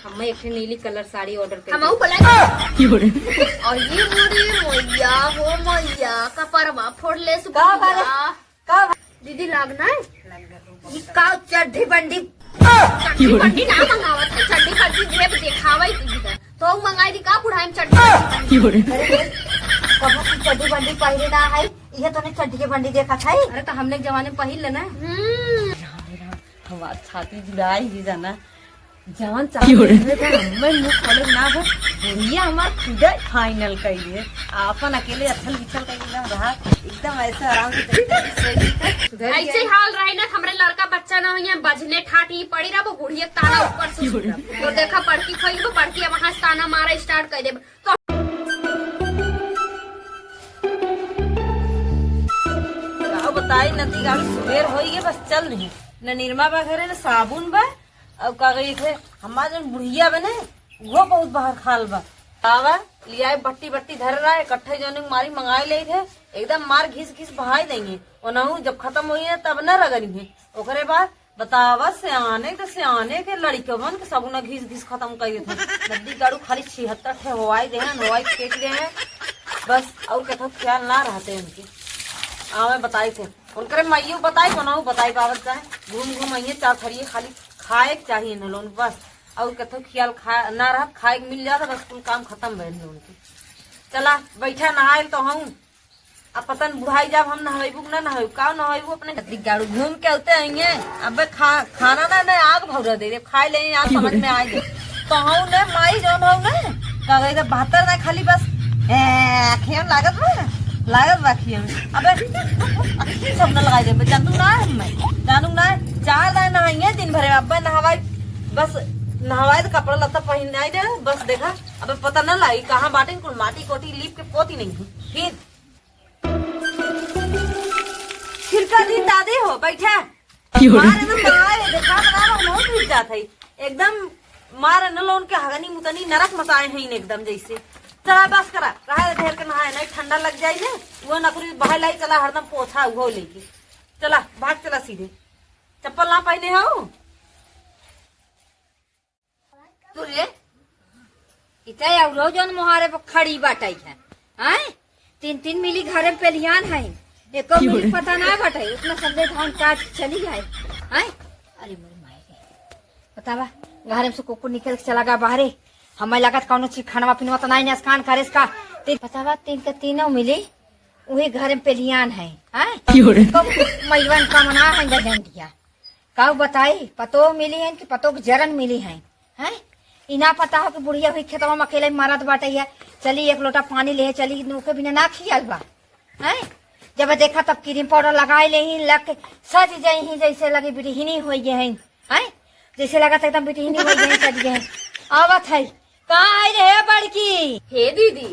हम एक नीली कलर साड़ी ऑर्डर कर हम और ये मोरे मैया हो मैया कपरवा फोड़ ले का दीदी लागना है का चड्ढी बंडी चड्डी बंडी ना मंगावत है चड्डी बंडी जेब देखावई दीदी तो मंगाई दी का बुढ़ाई में चड्डी कब की चड्ढी बंडी पहले ना है ये तो ने चड्ढी के बंडी देखा था। अरे तो हमने जमाने में पहिल लेना हमार छाती जुड़ाई ही जाना जान चाहिए मैं मुंह खोले ना हो भैया हमार खुद फाइनल कइले आपन अकेले अथल बिछल कइले रहा एकदम ऐसे आराम से ऐसे हाल रही ना हमरे लड़का बच्चा ना हो बजने ठाटी पड़ी रहा वो बुढ़िया ताना ऊपर से तो देखा पड़की खोई पड़की वहां से ताना मारा स्टार्ट कर दे तो बताई नदी गाड़ी सुबेर हो गई बस चल नहीं न निरमा बा घरे न साबुन बा अब का गई थे हमार जन बुढ़िया बने वो बहुत बाहर खाल बा आवा लिया बट्टी बट्टी धर रहा है इकट्ठे जो मारी मंगाई ले थे एकदम मार घिस घिस बहाई देंगे ओनहू जब खत्म हुई है तब न रगड़ी है ओकरे बाद बतावा सियाने के लड़कवन के सब न घिस घिस खत्म कर थे नदी गाड़ू खाली 76 ठे हवाई दे हवाई फेंक दे हैं बस और कथो ख्याल ना रहते उनकी आवे बताई थे उनकरे मैयू बताई कोनाऊ बताई बाबत जाए घूम घूम आइए चार खड़िए खाली खाए के चाहिए न लोन बस और कथो ख्याल खा ना रहा खाए के मिल जाता बस कुल काम खत्म भइल उनके चला बैठा नहाए तो हूँ अब पतन बुढ़ाई जब हम नहाबू ना नहाबू का नहाबू अपने गाड़ू घूम के उते आएंगे अब खाना ना आग भौरा दे खाए ले आज समझ में आए तो हूँ न माई जौन हूँ न का बहत्तर ना खाली बस खेम लागत बाकी अबे सब न लगाई दे जानू ना जानू ना 4 दिन नहाइए दिन भरे अब नहवाई बस नहवाई तो कपड़ा लत्ता पहन आई दे बस देखा अब पता न लाई कहाँ बाटे कुल माटी कोटी लीप के पोती नहीं फिर का दिन दादी हो बैठा देखा एकदम मार न लोन के हगनी मुतनी नरक मचाए हैं एकदम जैसे चला बस करा रहा ढेर के नहाए नहीं ठंडा लग जाये ना वो नकरी बहा लाई चला हरदम पोछा वो लेके चला भाग चला सीधे चप्पल ना पहने हो तू रे इतना रोजन मुहारे पर खड़ी बाटाई है आए 3 मिली घरे पे लियान है एक मिली पता ना बाटाई उतना संजय धान काट चली जाए आए अरे मेरे माई बतावा घर से कुकुर निकल के चला गया बाहरे हमें लागत कौन चीज खाना पीना तो नहीं नस्कान करे इसका बतावा 3 के 3 मिली वही घर में पेलियान है तो मैवन का मना है गंडिया का बताई पतो मिली है कि पतो की जरन मिली है इना पता हो कि बुढ़िया हुई खेतवा में अकेले मारत बाटे है चली 1 लोटा पानी ले चली नूके बिना ना खियाल बा है जब देखा तब क्रीम पाउडर लगाए ले ही लग के सज जाई ही जैसे लगी बिटहिनी हो गए हैं जैसे लगा था एकदम बिटहिनी हो गए सज गए आवत है कहाँ आई रे बड़की हे दीदी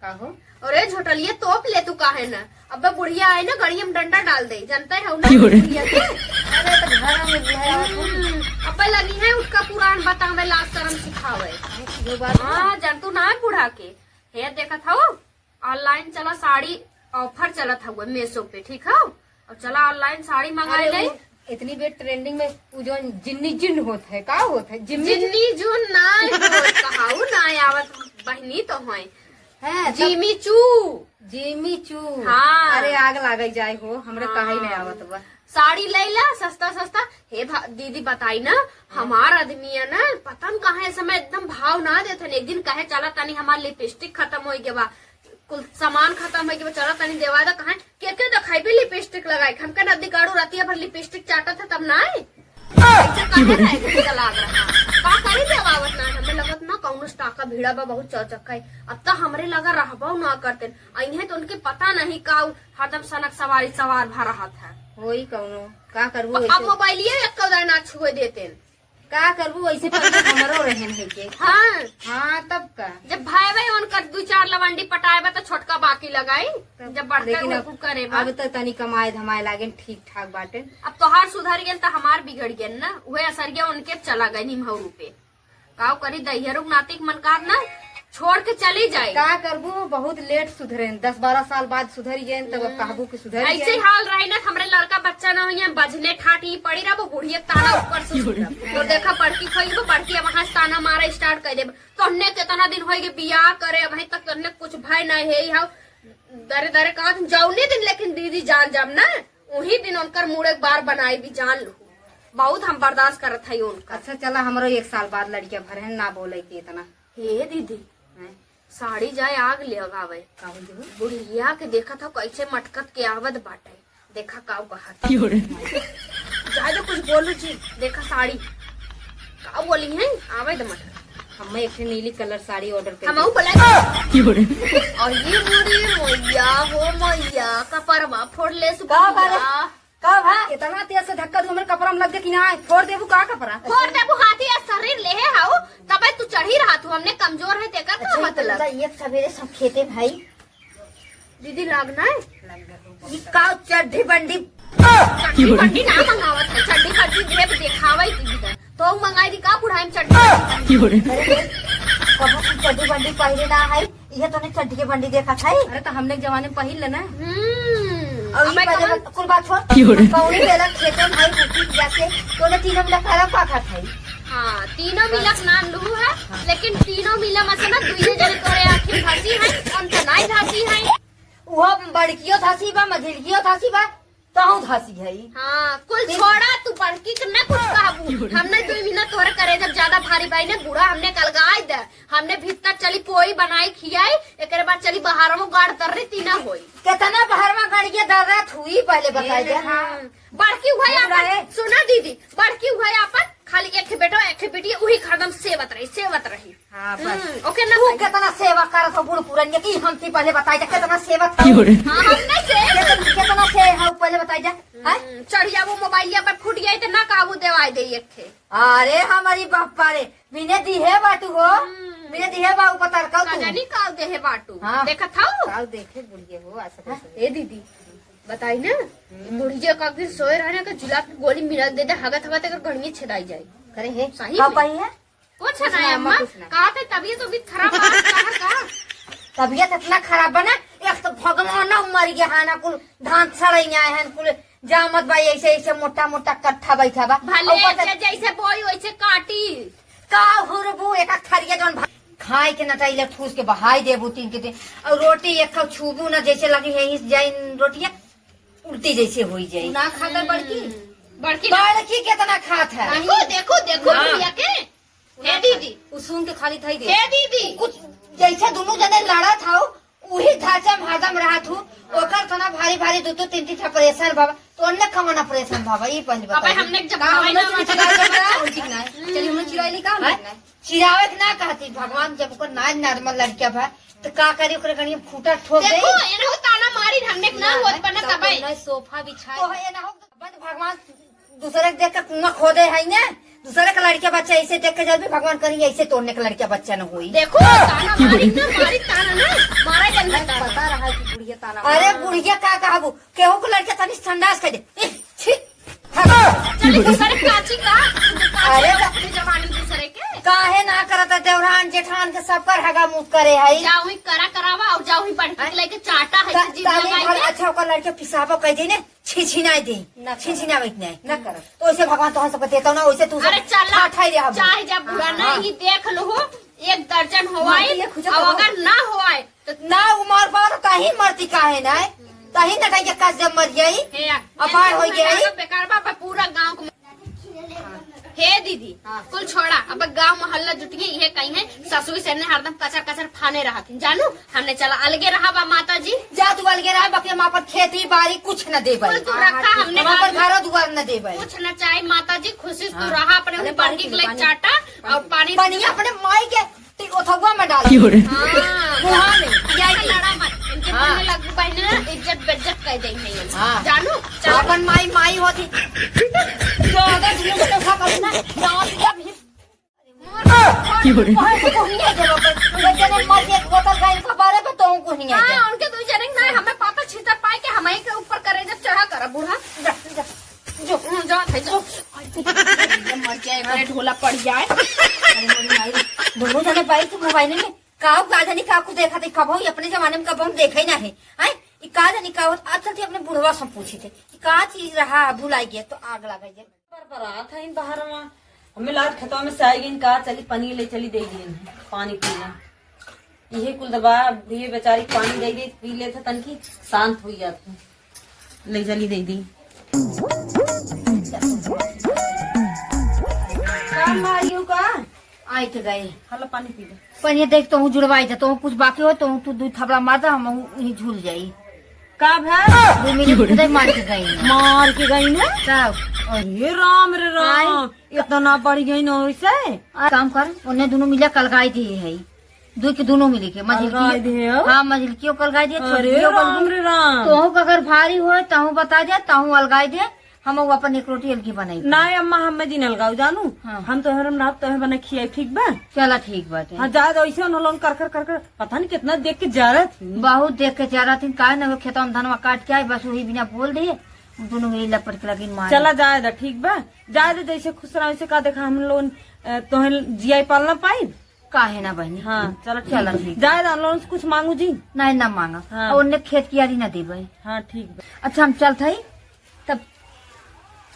कहो अरे झोटलिए तोप ले तू काहे ना अब बुढ़िया आए ना गड़िया में डंडा डाल दे जानते है बुढ़िया के अरे तो घर में बुढ़िया अब लगी है उसका पुराण बतावे लाज शर्म सिखावे हाँ जानतू ना है बूढ़ा के हे देखा था ऑनलाइन चला साड़ी ऑफर चला था वो मेसो पे ठीक है और चला ऑनलाइन साड़ी मंगाई ले इतनी बेर ट्रेंडिंग में जो जिन्नी जिन होत है का होत है जिन्नी जुन ना कहाऊ ना आवत बहनी तो है जिमी चू हाँ अरे आग लाग जाए हो हमरे कहीं नहीं आवत बा साड़ी ले ला सस्ता हे दीदी बताई ना हमार आदमी है ना पता न कहा समय एकदम भाव ना देते एक दिन कहे चला तनी हमार लिपस्टिक खत्म हो गया कुल सामान खत्म हो गया चला तनी देवा दा कहा के दिखाई भी लिपस्टिक लगाई हमका नदी गाड़ू रहती भर लिपस्टिक चाटा था तब ना का करी देवावत ना हमें लगत ना कौनो टाका भीड़ा बा बहुत चौचक्का अब तो हमरे लगा रहबो ना करते अइहे तो उनके पता नहीं का हरदम सनक सवार भर रहा था वही कौनो का करबू अब मोबाइलिए एक ना छुए देते का करबू ऐसे हमरो रहन है के हाँ तब का जब भाई उनकर 2-4 लवंडी पटाए तो छोटका बाकी लगाई जब बढ़ते करे अब तो तनी कमाए धमाए लागे ठीक ठाक बाटे अब तोहार सुधर गए तो हमार बिगड़ गए ना वह असर गया उनके चला गए निमहरू पे काव करी दहियरुक नातिक मनकार ना छोड़ के चली जाए। का करबू, बहुत लेट सुधरे, 10-12 साल बाद सुधर गए, तब कहबू कि सुधर ऐसे ही हाल रही ना, हमरे लड़का बच्चा ना हुई बजने ठाटी पड़ी रहा, वो बुढ़िया ताना ऊपर से तो देखा बड़की खई वो बड़की वहां से ताना मारा स्टार्ट कर दे। तो हमने कितना दिन हो गए बियाह करे, अभी तक हमने कुछ भय नहीं है। दरे दरे कहा तुम जाऊनी दिन, लेकिन दीदी जान जब ना वही दिन उनकर मुड़ एक बार बनाई भी जान लो, बहुत हम बर्दाश्त करत है उनका। अच्छा चला, हमरो 1 साल बाद लड़किया भरे ना बोले के इतना। हे दीदी साड़ी जाए आग ले आवे, बुढ़िया के देखा था कैसे मटकत के आवत बाटे, देखा काव कहा जाए तो कुछ बोलू जी, देखा साड़ी का बोली है आवे तो मटकत। हमें एक नीली कलर साड़ी ऑर्डर कर हम और ये बुढ़ी मैया हो मैया कपरवा फोड़ ले का भा इतना तेज से धक्का दू हमरे कपड़ा में लग गया कि ना फोड़ देबू का कपड़ा। फोड़ देबू हाथी या शरीर ले है हाउ तब तू चढ़ी रहा तू, हमने कमजोर है तेकर का मतलब। एक सवेरे सब खेते भाई दीदी लगना है का चड्ढी बंडी चड्डी बंडी ना मंगावत है, चड्डी बंडी ढेर दिखावा दीदी तो मंगाई दी का बुढ़ाई में चड्डी चड्ढी बंडी पहले ना है, ये तो नहीं चड्ढी के बंडी देखा था। अरे तो हमने जमाने में पहिल लेना कुल बात छोड़, कौनी बेला खेते में भाई बुटी जाके तो तीनों मिला खराब का खा था। हाँ तीनों मिलक नाम लू है, लेकिन तीनों मिला मसला दुइये जने तोरे आखिर धसी है, उनका नहीं धसी है। वो बड़कियो धसी बा, मझिलकियो धसी बा, कहूँ धसी है। हाँ कुल छोड़ा तू बड़की के ना कुछ कहबू, हमने 2 महीना तोरे करे जब ज्यादा भारी भाई ने बूढ़ा हमने कलगाई दे, हमने भीतर चली पोई बनाई खियाई, एक बाद चली बाहर में गाड़ तर रही तीना होई कितना बाहर में गाड़िया दर्द हुई पहले बताई दे। बड़की हुआ आपन सुना दीदी, बड़की हुआ आपन खाली एक बेटो एक बेटी वही खरदम सेवत रही। हाँ बस ओके ना तू कितना सेवा करत हो बूढ़ पुरनिया की, हम थी पहले बताई जा कितना सेवा था। हाँ हमने से कितना से है पहले बताई जा। चढ़िया वो मोबाइलिया पर फूट गई तो ना काबू देवाई दे एक थे। अरे हमारी बापा रे बिने दी है बाटू हो, बिने दी है बाबू पता कर तू जानी काव दे है बाटू हाँ। देखा था काल देखे बुढ़िया हो ऐसा ए दीदी बताई ना बुढ़िया का फिर सोए रहने का जुलाब की गोली मिला दे दे हगत हगत अगर गणिये छेदाई जाए करे है सही का में। पाई है कुछ ना है अम्मा कहा थे तबीयत तो भी खराब का तबियत इतना खराब बना, एक तो भगवान ना मर गया है ना, कुल धान सड़ई है कुल जामत भाई ऐसे ऐसे मोटा मोटा कट्ठा बैठा बा भले ऐसे जैसे बोई वैसे काटी का हुरबू एक थरिया जौन खाए के नटाइले ठूस के बहाई देबू 3 के दिन, और रोटी एक खाओ छूबू ना जैसे लगी है जाई रोटिया उल्टी जैसे हो जाए ना खाता। बड़की बड़की कितना खात है, देखो देखो देखो बुढ़िया के हे दीदी सुन के खाली थई दे हे दीदी कुछ जैसे दोनों जने लड़ा था वही ढांचा में हरदम रहा थू, ओकर तना भारी भारी 2-3 था प्रेशर बाबा, तो अन्य कमाना प्रेशर बाबा ये पहले बता। अबे हमने जब हवाई ना चलिए हमने चिराई का चिरावे के ना कहती भगवान जब को नाज नॉर्मल लड़किया भा तो का करी ओकरे गणी फूटा ठोक दे। देखो एनो ताना मारी हमने ना होत बना तबे ना सोफा बिछाए तो है ना हो भगवान दूसरे के देख के कुआं खोदे है ना, दूसरे का लड़किया बच्चा ऐसे देख के जब भी भगवान करेंगे ऐसे तोड़ने का लड़किया बच्चा न हुई। देखो ताना मारी ताना ना मारा जन पता रहा कि बुढ़िया ताना। अरे बुढ़िया का कहबू केहू को लड़किया तनी संडास कर दे छी चली दूसरे काची का अरे जवानी दूसरे के काहे ना करता देवरान जेठान के सब कर हगा मुंह करे है जाऊ ही करावा और जाऊ ही बढ़ लेके चाटा है जी ताली अच्छा ओकर लड़के पिसाबो कह दे ने छिछिना दे छिछिना बैठ नहीं ना कर तो ऐसे भगवान तो सब देता ना वैसे तू अरे चल ठाई रे हम चाहे जब बुरा नहीं देख लो 1 दर्जन होवाई और अगर ना होवाई तो ना उमर पर कहीं मरती काहे ना तही न कहीं का जब मर गई अपार हो गई बेकार बाबा पूरा गांव को हे दीदी कुल छोड़ा अब गांव मोहल्ला जुटिए ये कहीं है ससुर से ने हरदम कचर कचर फाने रहा थी जानू हमने चला अलगे रहा बा माता जी जा तू अलगे रहा बाकी वहाँ पर खेती बाड़ी कुछ न दे कुल तू रखा हमने वहाँ पर घर दुआर न दे कुछ न चाहे माता जी खुशी तू रहा अपने बंडी के लिए चाटा और पानी पानी अपने माई के ओथवा में डाल वहाँ में लड़ा मत इनके मन में लगू बहने इज्जत बेज्जत कह देंगे जानू अपन माई माई होती उनके 2 जने ना हमें पापा छितर पाए के हमें के ऊपर करे जब चढ़ा करा बूढ़ा जो मर जाए ढोला पड़ जाए दोनों जने बाई तो मोबाइल में काहू का जानी काकू देखा थे कब अपने जमाने में कब हम देखे ही ना है हैं ई का जानी का अच्छा थी अपने बुढ़वा से पूछी थे का चीज रहा भुलाई गया तो आग लगा जाए पर आ था इन बाहर में हमें लाद खेतों में से आई गई कहा चली पनीर ले चली दे दी पानी पीने यही कुल दबा ये बेचारी पानी दे दी पी ले था तन की शांत हुई जाती ले चली दे दी का आई तो गए हलो पानी पी ले पर ये देख तो हूँ जुड़वाई था तो कुछ बाकी हो तो तू दूध थपड़ा मार दा हम यहीं झूल जाई का भाई 2 मिनट खुद ही मार के गई मार के गई ना तब अरे राम रे राम इतना बढ़ गई ना वैसे काम कर उन्हें दोनों मिला कलगाई दिए है दो के दोनों मिले के अलगाई दिए हो? हाँ मछली क्यों कलगाई दिए अरे छोटियों राम रे राम तो अगर भारी हो तहु बता दे तहु अलगाई दे हम अपन एक रोटी हल्की बनाई ना अम्मा हम दिन अलगाऊ जानू हाँ। हम तो हरम रात तो बना खियाई ठीक बा चला ठीक बात है हाँ ज्यादा ऐसे उन्होंने कर पता नहीं कितना देख के जा रहा थी बहुत देख के जा रहा थी का न खेतों में धनवा काट के आई बस वही बिना बोल दिए दोनों मिली लपट के लगी मार चला जायदा ठीक बा जायदा जैसे खुश रहा वैसे का देखा हम लोग तो जिया पालना पाई काहे ना बहनी हाँ चलो चला ठीक जायदा लोन से कुछ मांगू जी नहीं ना मांगा हाँ। और उन्हें खेत की यारी ना दी भाई हाँ ठीक बा अच्छा हम चलते ही तब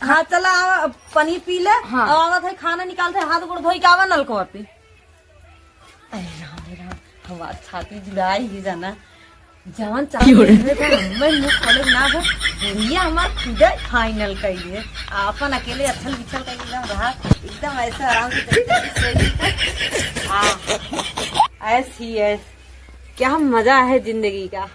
हाँ चला आवा, पनीर पी ले हाँ। और आवा था खाना निकालते हाथ गोड़ धोई के आवा नलको पे अरे राम हवा छाती जुड़ाई ही जाना जवान चाहे मैं मुंह खोले ना हो बुढ़िया हमार खुदा फाइनल कर दिए अपन अकेले अच्छल बिछल कर एकदम रहा एकदम ऐसे आराम से हाँ ऐसी है क्या मजा है जिंदगी का